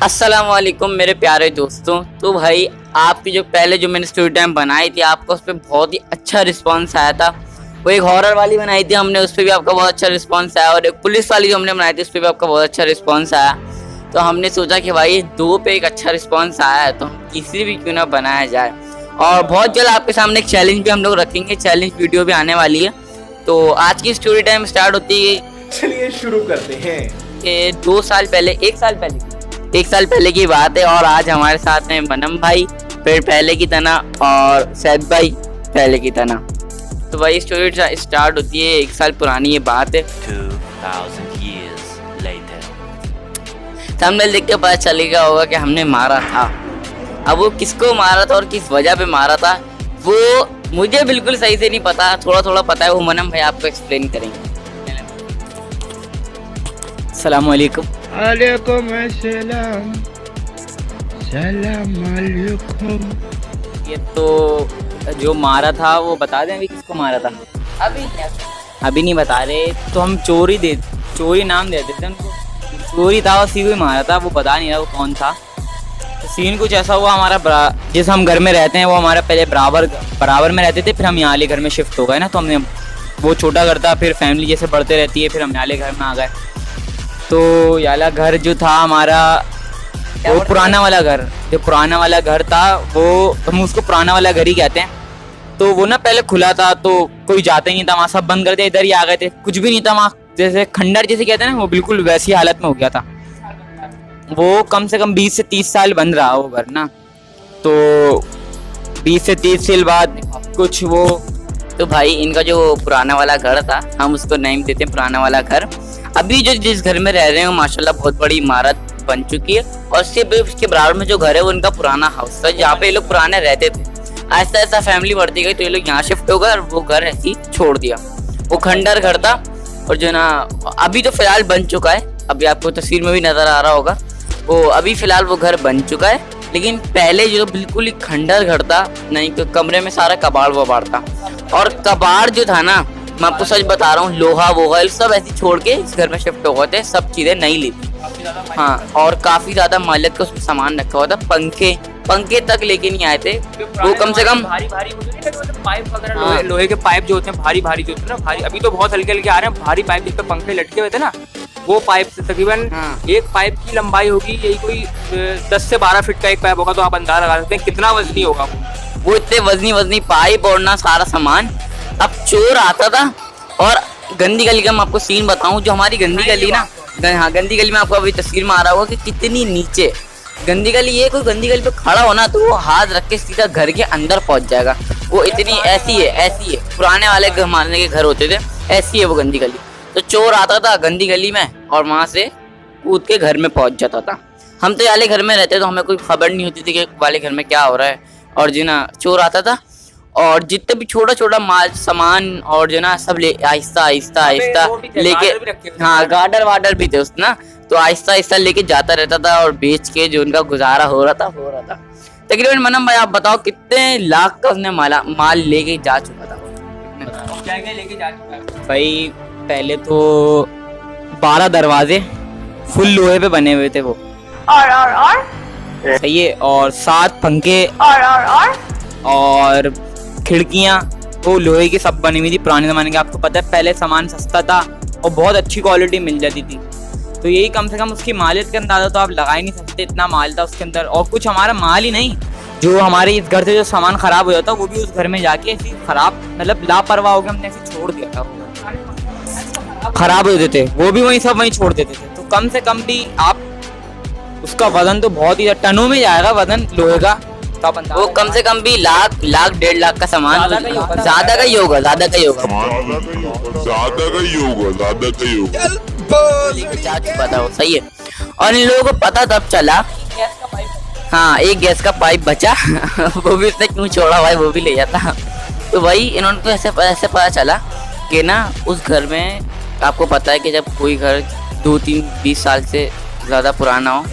अस्सलाम वालेकुम मेरे प्यारे दोस्तों। तो भाई आपकी जो पहले जो मैंने स्टोरी टाइम बनाई थी आपका उस पर बहुत ही अच्छा रिस्पांस आया था। वो एक हॉरर वाली बनाई थी हमने, उस पर भी आपका बहुत अच्छा रिस्पांस आया, और एक पुलिस वाली जो हमने बनाई थी उस पर भी आपका बहुत अच्छा रिस्पांस आया। तो हमने सोचा कि भाई दो पे एक अच्छा रिस्पांस आया है तो हम किसी भी क्यों ना बनाया जाए। और बहुत जल्द आपके सामने एक चैलेंज भी हम लोग रखेंगे, चैलेंज वीडियो भी आने वाली है। तो आज की स्टोरी टाइम स्टार्ट होती है, चलिए शुरू करते हैं। कि 2 साल पहले, एक साल पहले की बात है। और आज हमारे साथ हैं मनम भाई फिर पहले की तरह, और सैद भाई पहले की तरह। तो भाई स्टोरी स्टार्ट होती है, 1 साल पुरानी ये बात है। 2000 years later. थंबनेल देख के पता चलेगा होगा कि हमने मारा था। अब वो किसको मारा था और किस वजह पे मारा था वो मुझे बिल्कुल सही से नहीं पता, थोड़ा थोड़ा पता है, वो मनम भाई आपको एक्सप्लेन करेंगे। अस्सलाम वालेकुम। वालेकुम अस्सलाम, सलाम अलैकुम। ये तो जो मारा था वो बता दें अभी किसको मारा था? अभी नहीं बता रहे तो हम चोरी नाम दे देते उनको। चोरी था और सीन मारा था, वो बता नहीं रहा वो कौन था। तो सीन कुछ ऐसा हुआ, हमारा जिस हम घर में रहते हैं वो हमारा पहले बराबर में रहते थे, फिर हम यहाँ घर में शिफ्ट हो गए ना। तो हमने वो छोटा घर था, फिर फैमिली जैसे बढ़ते रहती है, फिर हम यहाँ घर में आ गए। तो याला घर जो था हमारा वो पुराना वाला घर था, वो हम उसको पुराना वाला घर ही कहते हैं। तो वो ना पहले खुला था तो कोई जाता ही नहीं था वहाँ, सब बंद कर दिया, इधर ही आ गए थे, कुछ भी नहीं था वहाँ। जैसे खंडर जैसे कहते हैं ना, वो बिल्कुल वैसी हालत में हो गया था। वो कम से कम 20 से 30 साल बंद रहा वो घर ना। तो 20 से 30 साल बाद कुछ वो, तो भाई इनका जो पुराना वाला घर था हम उसको नाम देते हैं पुराना वाला घर। अभी जो जिस घर में रह रहे हैं माशाल्लाह बहुत बड़ी इमारत बन चुकी है, और उसके बराबर में जो घर है वो उनका पुराना हाउस था जहाँ पे ये लोग पुराने रहते थे। ऐसा ऐसा फैमिली बढ़ती गई तो ये लोग यहाँ शिफ्ट हो गए और वो घर ऐसे ही छोड़ दिया। वो खंडर घर था, और जो ना अभी तो फिलहाल बन चुका है, अभी आपको तस्वीर में भी नजर आ रहा होगा, वो अभी फिलहाल वो घर बन चुका है। लेकिन पहले जो बिल्कुल ही खंडर घर था, नहीं तो कमरे में सारा कबाड़ वबाड़ था, और कबाड़ जो था ना मैं आपको सच बता रहा हूँ, लोहा वोहा सब ऐसे छोड़ के इस घर में शिफ्ट हो गए थे, सब चीजें नहीं ली थी। हाँ, और काफी ज्यादा मालियत का उसमें सामान रखा हुआ था, पंखे तक लेके नहीं आए थे वो। कम से कम भारी पाइप वगैरह, लोहे के पाइप जो होते हैं भारी जो होते हैं ना, भारी, अभी तो बहुत हल्के हल्के आ रहे हैं, भारी पाइप जिस पे पंखे लटके हुए थे ना, वो पाइप से तकरीबन एक पाइप की लंबाई होगी यही कोई 10 से 12 फीट का एक पाइप होगा। तो आप अंदाजा लगा सकते हैं कितना वजनी होगा वो इतने वजनी पाइप और ना सारा सामान। अब चोर आता था, और गंदी गली का मैं आपको सीन बताऊं, जो हमारी गंदी गली ना, हाँ गंदी गली में आपको अभी तस्वीर में आ रहा होगा कि कितनी नीचे गंदी गली। ये कोई गंदी गली पे खड़ा होना तो वो हाथ रख के सीधा घर के अंदर पहुंच जाएगा। वो इतनी ऐसी है, पुराने वाले हमारे के घर होते थे, ऐसी है वो गंदी गली। तो चोर आता था गंदी गली में और वहां से कूद के घर में पहुंच जाता था। हम तो वाले घर में रहते तो हमें कोई खबर नहीं होती थी कि वाले घर में क्या हो रहा है। और जो ना चोर आता था और जितने भी छोटा माल सामान और जो ना सब ले आहिस्ता लेके, हाँ गार्डर वार्डर भी थे उसना, तो आहिस्ता लेके जाता रहता था, और बेच के जो उनका गुजारा हो रहा था। तकरीबन मनम भाई आप बताओ कितने लाख का उसने माल लेके जा चुका था? भाई पहले तो 12 दरवाजे फुल लोहे पे बने हुए थे वो, और सही है, और 7 पंखे और खिड़कियां वो लोहे की सब बनी हुई थी पुराने जमाने के। आपको पता है पहले सामान सस्ता था और बहुत अच्छी क्वालिटी मिल जाती थी, तो यही कम से कम उसकी मालियत का अंदाजा तो आप लगा ही नहीं सकते, इतना माल था उसके अंदर। और कुछ हमारा माल ही नहीं, जो हमारे इस घर से जो सामान खराब हो जाता वो भी उस घर में जाके ऐसी खराब, मतलब लापरवाह हो गया, हमने ऐसे छोड़ दिया था, खराब हो देते वो भी वहीं सब वहीं छोड़ देते थे। तो कम से कम भी आप उसका वजन तो बहुत ही टनों में जाएगा वजन लोहे का, वो कम से कम भी लाख 1.5 लाख का सामान, ज्यादा का ही होगा। सही है। और इन लोगों को पता तब चला, हाँ एक गैस का पाइप बचा वो भी उसने क्यों छोड़ा भाई, वो भी ले जाता। तो भाई इन्होंने को ऐसे पता चला कि ना उस घर में, आपको पता है कि जब कोई घर 2-3-20 साल से ज्यादा पुराना हो,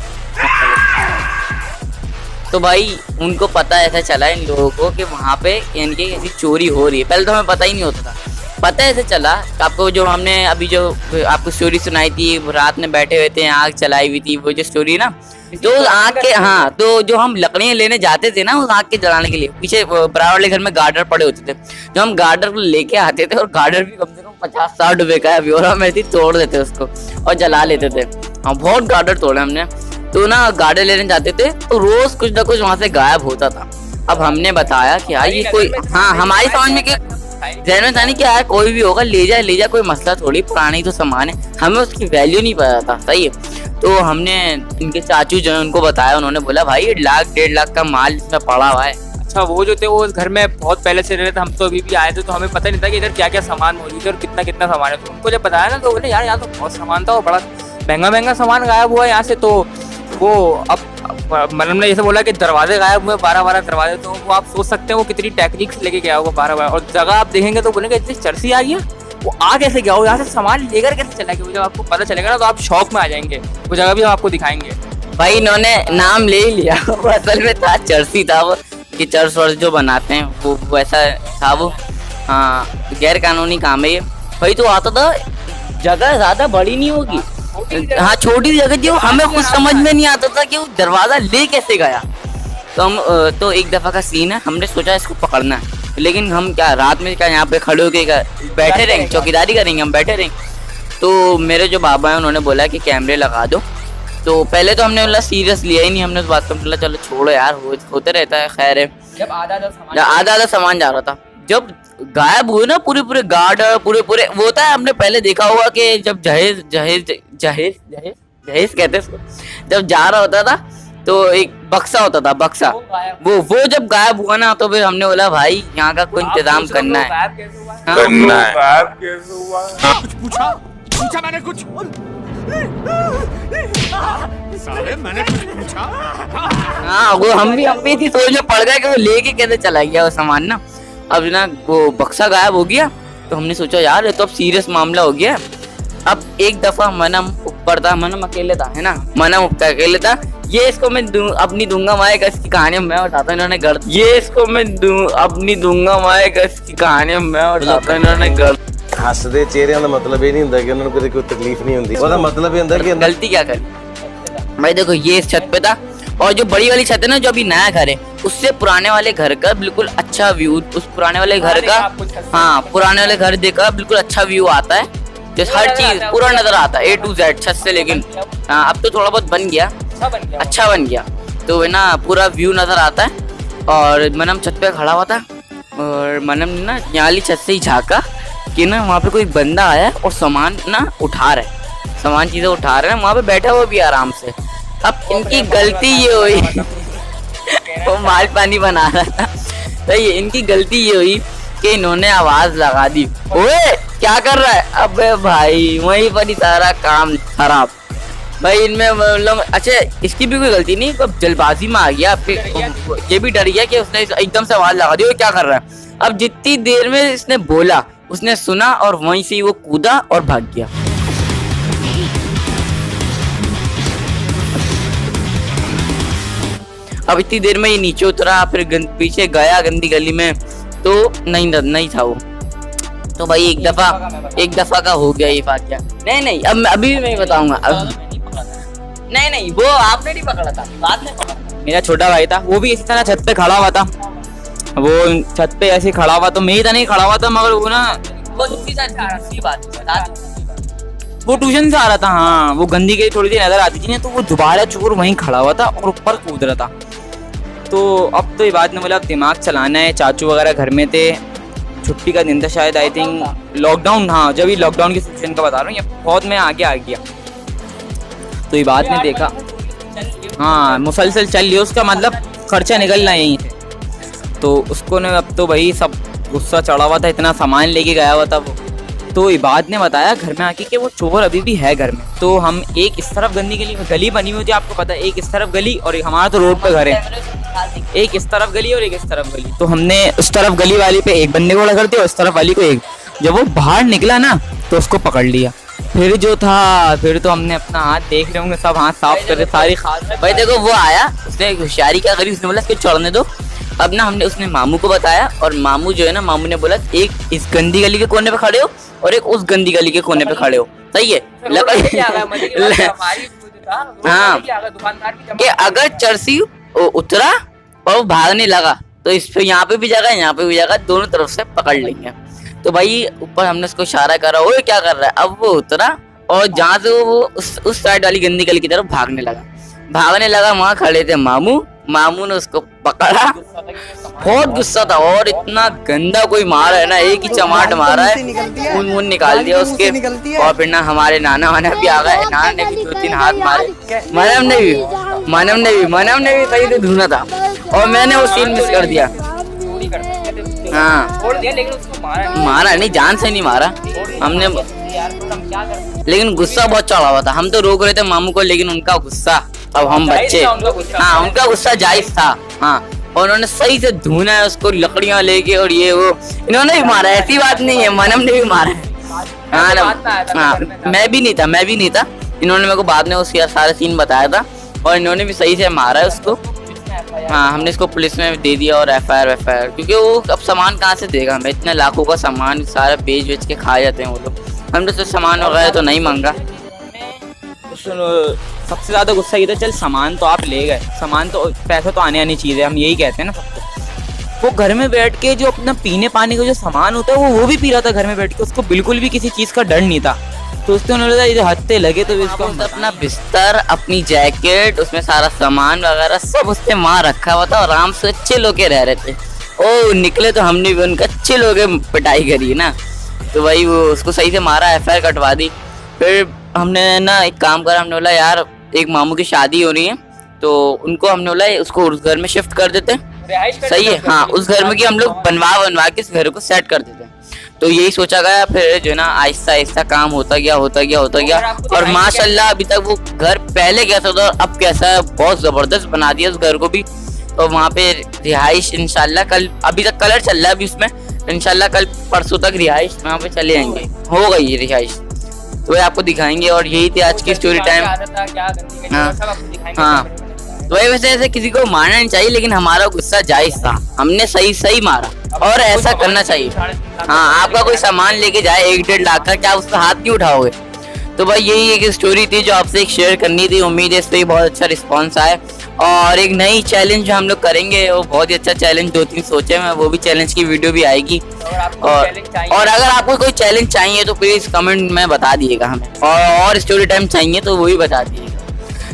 तो भाई उनको पता ऐसा चला इन लोगों को कि वहाँ पे इनकी ऐसी चोरी हो रही है। पहले तो हमें पता ही नहीं होता था, पता ऐसे चला आपको, जो हमने अभी जो आपको स्टोरी सुनाई थी, रात में बैठे हुए थे, आग चलाई हुई थी, वो जो स्टोरी ना, तो उस आग के, हाँ, तो जो हम लकड़ियाँ लेने जाते थे ना उस आग के जलाने के लिए, पीछे बराबर वाले घर में गार्डर पड़े होते थे, जो हम गार्डर को लेके आते थे, और गार्डर भी कम से कम 50-60 रुपए का है अभी, और हम ऐसे ही तोड़ देते उसको और जला लेते थे। हाँ, बहुत गार्डर तोड़े हमने। तो ना गार्डर लेने जाते थे तो रोज कुछ ना कुछ वहां से गायब होता था। अब हमने बताया कि यार ये कोई, हाँ, हमारी समझ में कि जहन में था नहीं कि यार कोई भी होगा ले जाए कोई मसला थोड़ी, पुरानी तो सामान है, हमें उसकी वैल्यू नहीं पता था। सही है। तो हमने इनके चाचू जो है उनको बताया, उन्होंने बोला भाई 1-1.5 लाख का माल इसमें पड़ा हुआ है। अच्छा, वो जो थे वो उस घर में बहुत पहले से रह रहे थे, हम तो अभी भी आए थे तो हमें पता नहीं था कि इधर क्या क्या सामान मौजूद है और कितना कितना सामान है। तो उनको जब बताया ना तो बोले यार यहाँ तो बहुत सामान था और बड़ा महंगा सामान गायब हुआ है यहाँ से। तो वो अब मतलब ने जैसे बोला कि दरवाजे गायब हुए 12 दरवाजे, तो वो आप सोच सकते हैं वो कितनी टेक्निक से लेके गया होगा 12, और जगह आप देखेंगे तो बोलेंगे इतनी चर्सी आ गई है, वो आ कैसे गया हो यहाँ से, सामान लेकर कैसे चला गया। वो जब आपको पता चलेगा ना तो आप शौक में आ जाएंगे, वो जगह भी हम आपको दिखाएंगे। भाई इन्होंने नाम ले ही लिया, वो असल में था चर्सी था, वो कि चर्च वर्च जो बनाते हैं वो ऐसा था वो। हाँ, गैर कानूनी काम है ये। भाई तो आता था, जगह ज्यादा बड़ी नहीं होगी, हाँ छोटी जगह थी, हमें कुछ समझ में नहीं आता था कि वो दरवाजा ले कैसे गया। तो हम तो एक दफा का सीन है, हमने सोचा इसको पकड़ना है, लेकिन हम क्या रात में क्या यहाँ पे खड़े होके बैठे रहेंगे, चौकीदारी करेंगे, हम बैठे रहेंगे। तो मेरे जो बाबा हैं उन्होंने बोला कि कैमरे लगा दो। तो पहले तो हमने बोला सीरियस लिया ही नहीं, हमने उस बात को बोला चलो छोड़ो यार, होते रहता है, खैर है। जब आधा सामान जा रहा था, जब गायब हुए ना पूरे गार्ड पूरे वो होता है, हमने पहले देखा होगा कि जब जहेज कहते हैं उसको, जब जा रहा होता था तो एक बक्सा होता था, बक्सा वो जब गायब हुआ ना तो फिर हमने बोला भाई यहाँ का कोई इंतजाम करना है। कुछ पूछा मैंने कुछ साले मैंने कुछ पूछा। हाँ, वो हम भी थी सोच में पड़ गए कि वो लेके कैसे चला गया वो सामान ना। अब ना वो बक्सा गायब हो गया तो हमने सोचा यार ये तो अब सीरियस मामला हो गया। अब एक दफा मनम ऊपर था, मनम अकेले था, है ना, मनम अकेले था। ये इसको मैं अपनी दूंगा माए गस की कहानी मैं उठाता, इन्होंने घर, ये इसको मैं अपनी दूंगा माए गस की कहानी मैं उठाता, इन्होंने घर। हसदे चेहरे का मतलब ये नहीं होता कि उन्होंने कोई तकलीफ नहीं होती, उसका मतलब ये होता है कि गलती क्या करी। भाई देखो ये इस छत पे था, और जो बड़ी वाली छत है ना जो अभी नया घर है, उससे पुराने वाले घर का बिल्कुल अच्छा व्यू, उस पुराने वाले घर का, हाँ पुराने वाले घर देखा बिल्कुल अच्छा व्यू आता है, जो हर चीज पूरा नजर आता है A to Z छत से। लेकिन अब तो थोड़ा बहुत बन गया, अच्छा बन गया, तो है ना पूरा व्यू नजर आता है। और मनम छत पे खड़ा हुआ था और मनम ने ना यहाँ वाली छत से ही झाँका कि ना वहाँ पे कोई बंदा आया और सामान ना उठा रहा है, सामान चीजें उठा रहे हैं, वहाँ पे बैठा हुआ भी आराम से। अब इनकी गलती ये हुई वो माल पानी बना रहा था, तो ये इनकी गलती ये हुई कि इन्होंने आवाज लगा दी, ओए क्या कर रहा है। अबे भाई वहीं पर ही सारा काम खराब। भाई इनमें मतलब अच्छा इसकी भी कोई गलती नहीं, तो जल्दबाजी में आ गया, ये भी डर गया कि उसने एकदम से आवाज लगा दी, वो क्या कर रहा है। अब जितनी देर में इसने बोला उसने सुना और वहीं से वो कूदा और भाग गया। अब इतनी देर में ये नीचे उतरा, फिर पीछे गया गंदी गली में, तो नहीं था वो। तो भाई एक दफा का हो गया ये वाकया। नहीं अब अभी भी मैं बताऊंगा। नहीं वो आपने नहीं पकड़ा था, बाद में पकड़ा था। मेरा छोटा भाई था, वो भी इसी तरह छत पे खड़ा हुआ था, वो छत पे ऐसे खड़ा हुआ, तो मेरी तरह नहीं खड़ा हुआ था, मगर वो ना वो दूसरी बात वो ट्यूशन से आ रहा था। हाँ, वो गंदी गली थोड़ी सी नजर आती थी ना, तो वो दोबारा चोर वहीं खड़ा हुआ था और ऊपर कूद रहा था। तो अब तो ये बात नहीं बोला, अब दिमाग चलाना है। चाचू वगैरह घर में थे, छुट्टी का दिन था शायद, आई थिंक लॉकडाउन, हाँ जब ये लॉकडाउन की सिचुएशन का बता रहा हूँ, ये बहुत मैं आगे आ गया। तो ये बात ने देखा, हाँ मुसलसल चल लिया, उसका मतलब खर्चा निकलना यहीं से। तो उसको ने अब तो भाई सब गुस्सा चढ़ा हुआ था, इतना सामान लेके गया हुआ था वो। तो इबाद ने बताया घर में आके कि वो चोर अभी भी है घर में। तो हम एक इस तरफ गली बनी हुई थी, आपको पता है, एक इस तरफ गली और एक हमारा तो रोड पे घर है, एक इस तरफ गली और एक इस तरफ गली। तो हमने उस तरफ गली वाली पे एक बंदे को लगा दिया, उस तरफ वाली को एक। जब वो बाहर निकला ना तो उसको पकड़ लिया। फिर तो हमने अपना हाथ देख रहे होंगे, सब हाथ साफ कर रहे, सारी खास। भाई देखो वो आया, उसने होशियारी क्या करी, उसने बोला इसको छोड़ने दो, अब ना हमने उसने मामू को बताया और मामू जो है ना, मामू ने बोला एक इस गंदी गली के कोने पे खड़े हो और एक उस गंदी गली के कोने पे खड़े हो, सही है। हाँ कि अगर चरसी उतरा और वो भागने लगा तो इस पे यहाँ पे भी जगह यहाँ पे भी जगह, दोनों तरफ से पकड़ लेंगे। तो भाई ऊपर हमने उसको इशारा करा, ओए क्या कर रहा है। अब वो उतरा और जहाँ से वो उस साइड वाली गंदी गली की तरफ भागने लगा। वहाँ खड़े थे मामू ने उसको पकड़ा, बहुत गुस्सा था और इतना गंदा कोई मारा है ना, एक ही चमाट मारा है, खून निकाल दिया उसके। और फिर ना हमारे नाना भी आ गए, नाना ने भी 2-3 हाथ मारे, मनम ने भी सही से ढूंढा था और मैंने वो सीन मिस कर दिया। हाँ लेकिन उसको मारा नहीं, जान से नहीं मारा हमने, लेकिन गुस्सा बहुत चढ़ा हुआ था। हम तो रोक रहे थे मामू को, लेकिन उनका गुस्सा, अब हम बच्चे, हाँ उनका गुस्सा जायज था। हाँ और उन्होंने सही से धुना है उसको लकड़ियां लेके और ये वो, इन्होंने भी मारा, ऐसी बात नहीं है, मनम ने भी मारा है। हाँ ना, हाँ मैं भी नहीं था, इन्होंने मेरे को बाद में उसका सारा सीन बताया था और इन्होंने भी सही से मारा है उसको। हाँ हमने इसको पुलिस में दे दिया और FIR, क्योंकि वो अब सामान कहाँ से देगा हमें, इतने लाखों का सामान सारा बेच के खा जाते हैं वो लोग। हमने तो सामान वगैरह तो नहीं मांगा। सबसे ज्यादा गुस्सा ये था, चल सामान तो आप ले गए, सामान तो पैसा तो आने चीज है, हम यही कहते हैं ना सबको। वो घर में बैठ के जो अपना पीने पानी का जो सामान होता है वो भी पी रहा था घर में बैठ के, उसको बिल्कुल भी किसी चीज का डर नहीं था। तो उसको उन्होंने हत्ते लगे तो इसको अपना बिस्तर, अपनी जैकेट, उसमें सारा सामान वगैरह सब उसने वहाँ रखा हुआ था और आराम से अच्छे लोग रह रहे थे। ओ निकले तो हमने भी उनका अच्छे लोग पिटाई करी ना, तो भाई वो उसको सही से मारा, FIR कटवा दी। फिर हमने ना एक काम करा, हमने बोला यार एक मामू की शादी हो रही है तो उनको हमने बोला उसको उस घर में शिफ्ट कर देते, सही है। हाँ उस घर में कि हम लोग बनवा के इस घर को सेट कर देते हैं। तो यही सोचा गया, फिर जो ना आहिस्ता काम होता गया और माशाल्लाह अभी तक वो घर पहले कैसा था अब कैसा है, बहुत जबरदस्त बना दिया उस घर को भी। और वहाँ पे रिहाइश इंशाल्लाह कल, अभी तक कलर चल रहा है अभी उसमें, इंशाल्लाह कल परसों तक रिहाइश वहाँ पे चले जाएंगे, हो गई रिहाइश, तो आपको दिखाएंगे। और यही थी आज की स्टोरी टाइम। हाँ तो वही वैसे ऐसे किसी को मारना नहीं चाहिए, लेकिन हमारा गुस्सा जायज था, हमने सही मारा और ऐसा करना चाहिए। हाँ आपका कोई सामान लेके जाए 1-1.5 लाख का, क्या उसका हाथ क्यों उठाओगे। तो भाई यही एक स्टोरी थी जो आपसे एक शेयर करनी थी। उम्मीद है इस पर बहुत अच्छा रिस्पॉन्स आए और एक नई चैलेंज जो हम लोग करेंगे वो बहुत ही अच्छा चैलेंज 2-3 सोचे हैं, वो भी चैलेंज की वीडियो भी आएगी। और अगर आपको कोई चैलेंज चाहिए तो प्लीज कमेंट में बता दिएगा हमें, और स्टोरी टाइम चाहिए तो वो भी बता दिएगा।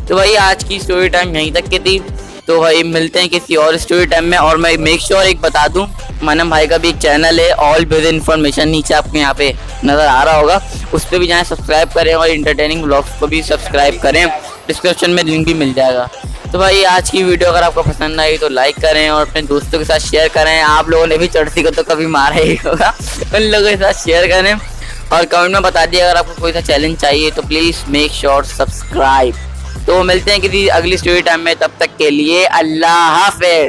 तो भाई आज की स्टोरी टाइम यहीं तक की थी, तो भाई मिलते हैं किसी और स्टोरी टाइम में। और मैं मेक श्योर एक बता दूं, मनम भाई का भी एक चैनल है ऑल विद इन्फॉर्मेशन, नीचे आपको यहाँ पे नजर आ रहा होगा, उस पर भी जाएं सब्सक्राइब करें और इंटरटेनिंग ब्लॉग्स को भी सब्सक्राइब करें, डिस्क्रिप्शन में लिंक भी मिल जाएगा। तो भाई आज की वीडियो अगर आपको पसंद आई तो लाइक करें और अपने दोस्तों के साथ शेयर करें। आप लोगों ने भी चढ़ती को तो कभी मारा ही होगा, उन लोगों के साथ शेयर करें और कमेंट में बता दिए अगर आपको कोई सा चैलेंज चाहिए तो प्लीज मेक श्योर सब्सक्राइब। तो मिलते हैं किसी अगली स्टोरी टाइम में, तब तक के लिए अल्लाह हाफिज।